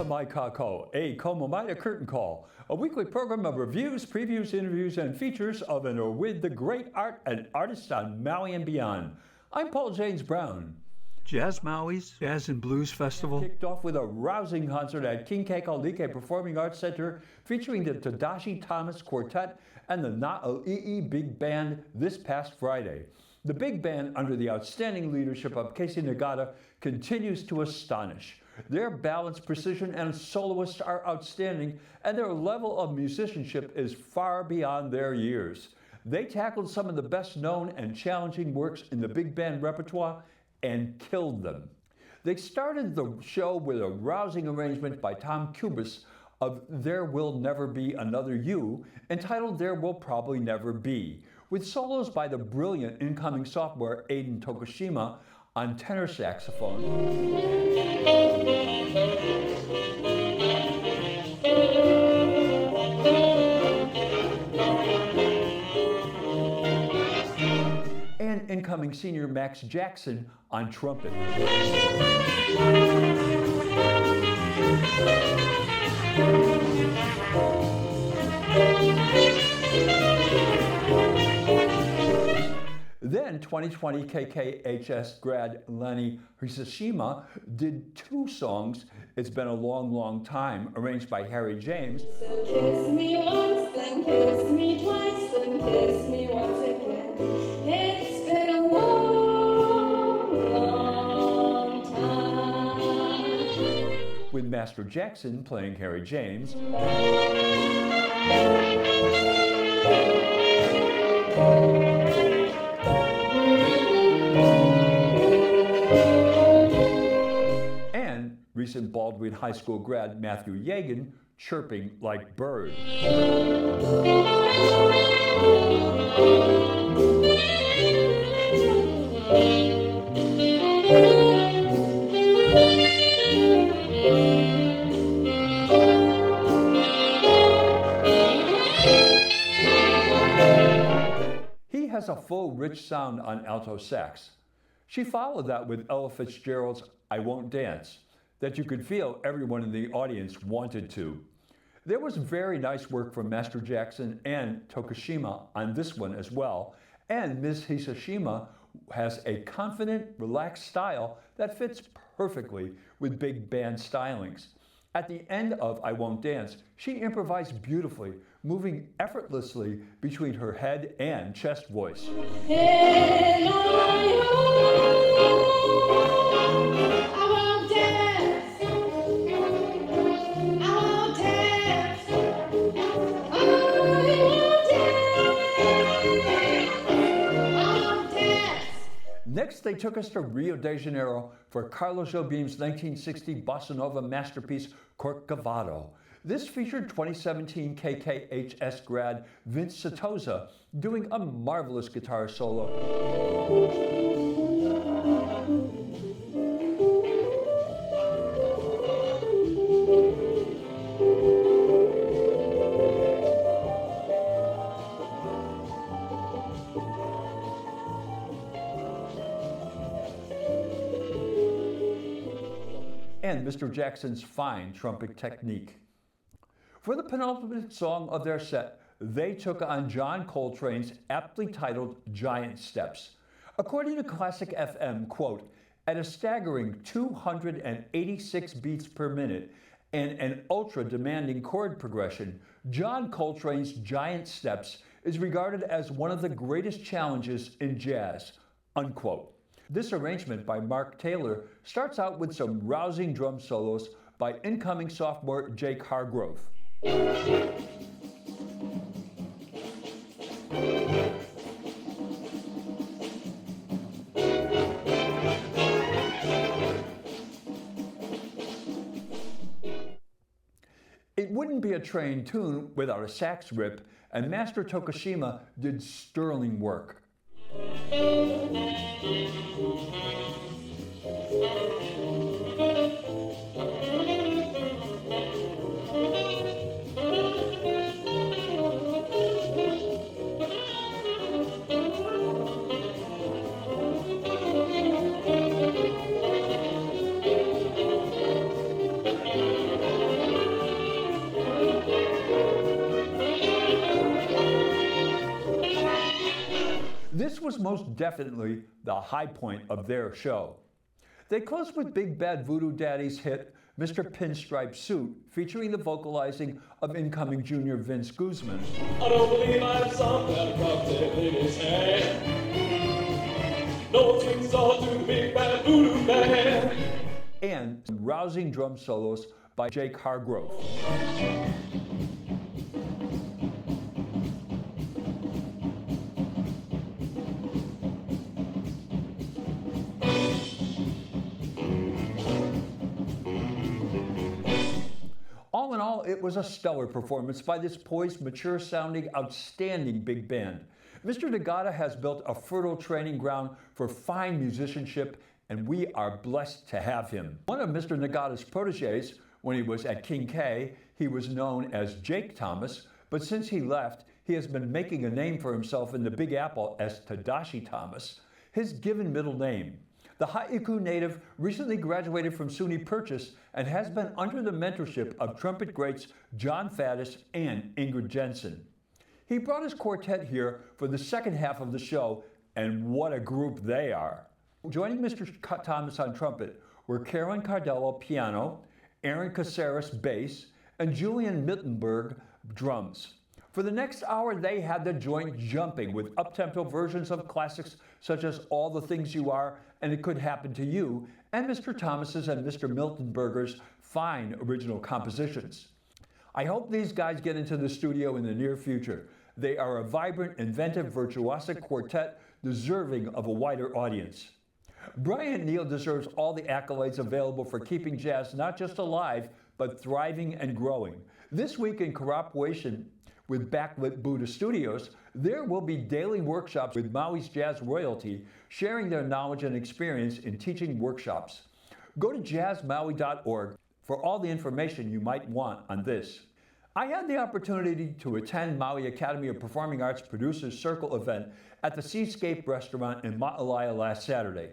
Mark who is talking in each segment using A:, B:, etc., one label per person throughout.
A: Mai Kako, a Komamaida Curtain Call, a weekly program of reviews, previews, interviews, and features of and or with the great art and artists on Maui and beyond. I'm Paul James Brown.
B: Jazz Maui's Jazz and Blues Festival
A: Kicked off with a rousing concert at King Kekalike Performing Arts Center featuring the Tadashi Thomas Quartet and the Naʻaliʻi Big Band this past Friday. The big band, under the outstanding leadership of Casey Nagata, continues to astonish. Their balance, precision, and soloists are outstanding, and their level of musicianship is far beyond their years. They tackled some of the best known and challenging works in the big band repertoire and killed them. They started the show with a rousing arrangement by Tom Kubis of There Will Never Be Another You, entitled There Will Probably Never Be, with solos by the brilliant incoming sophomore Aiden Tokushima on tenor saxophone. And incoming senior Max Jackson on trumpet. Then 2020 KKHS grad Lenny Hisashima did two songs, It's Been a Long, Long Time, arranged by Harry James.
C: So kiss me once, then kiss me twice, then kiss me once again. It's been a long, long time.
A: With Master Jackson playing Harry James. And recent Baldwin High School grad Matthew Yagan chirping like birds. He has a full, rich sound on alto sax. She followed that with Ella Fitzgerald's I Won't Dance, that you could feel everyone in the audience wanted to. There was very nice work from Master Jackson and Tokushima on this one as well, and Ms. Hisashima has a confident, relaxed style that fits perfectly with big band stylings. At the end of I Won't Dance, she improvised beautifully, moving effortlessly between her head and chest voice. Next, they took us to Rio de Janeiro for Carlos Jobim's 1960 bossa nova masterpiece, Corcovado. This featured 2017 KKHS grad Vince Satoza doing a marvelous guitar solo. And Mr. Jackson's fine trumpet technique. For the penultimate song of their set, they took on John Coltrane's aptly titled Giant Steps. According to Classic FM, quote, at a staggering 286 beats per minute and an ultra-demanding chord progression, John Coltrane's Giant Steps is regarded as one of the greatest challenges in jazz, unquote. This arrangement by Mark Taylor starts out with some rousing drum solos by incoming sophomore Jake Hargrove. It wouldn't be a train tune without a sax rip, and Master Tokushima did sterling work. was most definitely the high point of their show. They closed with Big Bad Voodoo Daddy's hit, Mr. Pinstripe Suit, featuring the vocalizing of incoming junior Vince Guzman.
D: I don't believe I'm some bad cocktail in his hand. No things all to the Big Bad Voodoo Man.
A: And rousing drum solos by Jake Hargrove. All in all, it was a stellar performance by this poised, mature-sounding, outstanding big band. Mr. Nagata has built a fertile training ground for fine musicianship, and we are blessed to have him. One of Mr. Nagata's proteges, when he was at King K, he was known as Jake Thomas, but since he left, he has been making a name for himself in the Big Apple as Tadashi Thomas, his given middle name. The Haiku native recently graduated from SUNY Purchase and has been under the mentorship of trumpet greats John Faddis and Ingrid Jensen. He brought his quartet here for the second half of the show, and what a group they are. Joining Mr. Thomas on trumpet were Karen Cardello piano, Aaron Caceres bass, and Julian Mittenberg drums. For the next hour, they had the joint jumping with up-tempo versions of classics such as All the Things You Are and It Could Happen to You, and Mr. Thomas's and Mr. Miltenberger's fine original compositions. I hope these guys get into the studio in the near future. They are a vibrant, inventive, virtuosic quartet deserving of a wider audience. Brian Neal deserves all the accolades available for keeping jazz not just alive, but thriving and growing. This week in cooperation with Backlit Buddha Studios, there will be daily workshops with Maui's jazz royalty, sharing their knowledge and experience in teaching workshops. Go to jazzmaui.org for all the information you might want on this. I had the opportunity to attend Maui Academy of Performing Arts Producers Circle event at the Seascape Restaurant in Naʻaliʻi last Saturday.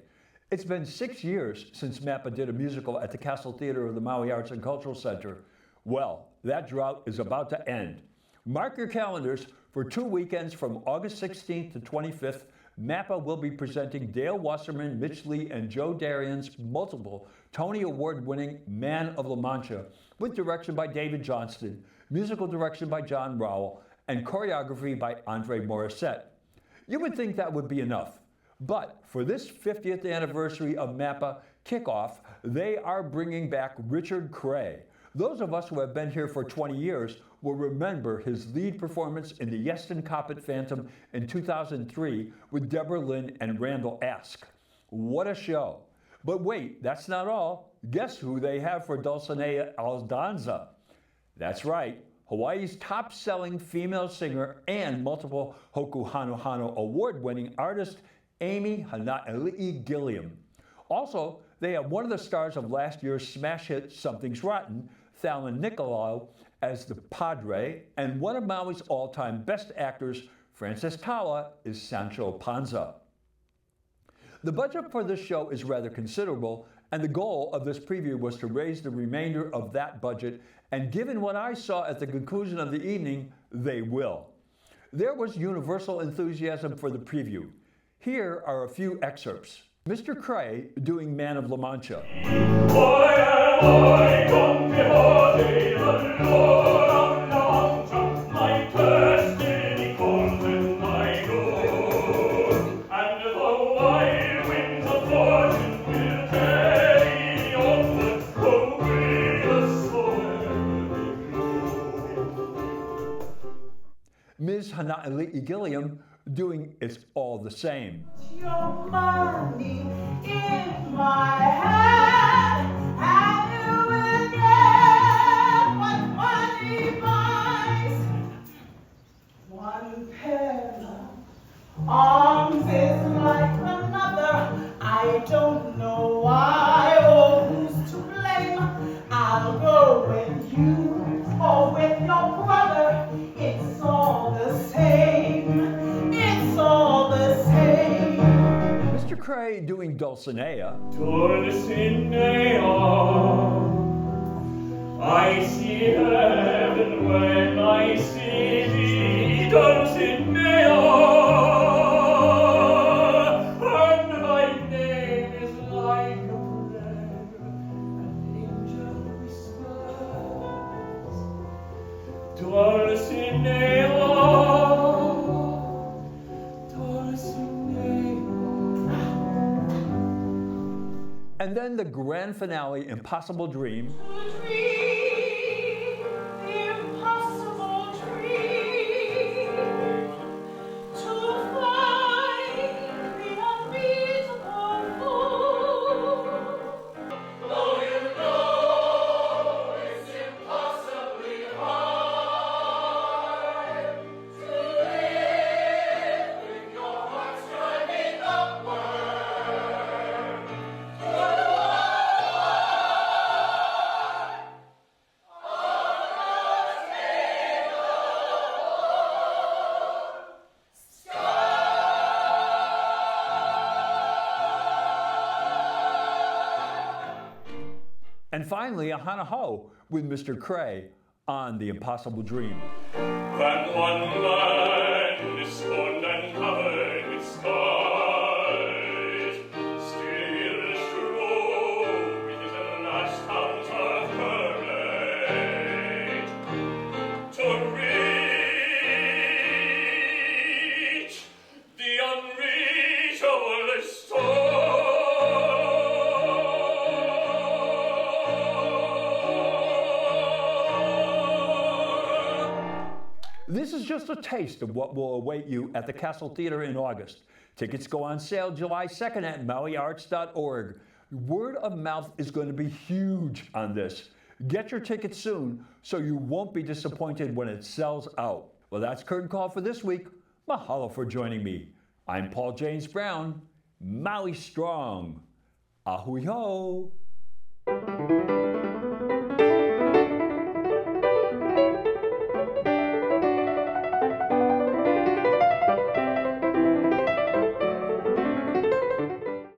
A: It's been 6 years since MAPA did a musical at the Castle Theater of the Maui Arts and Cultural Center. Well, that drought is about to end. Mark your calendars for 2 weekends from August 16th to 25th. MAPA will be presenting Dale Wasserman, Mitch Lee, and Joe Darian's multiple Tony Award-winning Man of La Mancha, with direction by David Johnston, musical direction by John Rowell, and choreography by Andre Morissette. You would think that would be enough. But for this 50th anniversary of MAPA kickoff, they are bringing back Richard Cray. Those of us who have been here for 20 years will remember his lead performance in the Yeston Coppet Phantom in 2003 with Deborah Lynn and Randall Ask. What a show. But wait, that's not all. Guess who they have for Dulcinea Aldonza? That's right, Hawaii's top-selling female singer and multiple Hoku Hano Hano award-winning artist, Amy Naʻaliʻi Gilliam. Also, they have one of the stars of last year's smash hit Something's Rotten, Thalon Nicolau, as the Padre, and one of Maui's all-time best actors, Francis Tawa, is Sancho Panza. The budget for this show is rather considerable, and the goal of this preview was to raise the remainder of that budget, and given what I saw at the conclusion of the evening, they will. There was universal enthusiasm for the preview. Here are a few excerpts. Mr. Cray doing Man of La Mancha. Ms. Naʻaliʻi Gilliam doing It's All the Same.
E: Your money in my hand, and you will get what money buys. One pair of arms is like another. I don't know why or who's to blame. I'll go with you or with your brother. It's all the same. It's all the same.
A: Mr. Cray doing Dulcinea.
D: Dulcinea, I see heaven when I see thee, Dulcinea.
A: And then the grand finale, Impossible Dream.
E: To dream the impossible dream, to find the unbeatable goal. Though you know it's impossibly hard to live with your heart striving upward.
A: And finally, a Hana Ho with Mr. Cray on The Impossible Dream.
D: That one land is scorned and covered with scars, still true with his last ounce of courage to reach the unreachable star.
A: This is just a taste of what will await you at the Castle Theater in August. Tickets go on sale July 2nd at mauiarts.org. Word of mouth is going to be huge on this. Get your tickets soon so you won't be disappointed when it sells out. Well, that's Curtain Call for this week. Mahalo for joining me. I'm Paul James Brown. Maui strong. Ahui ho.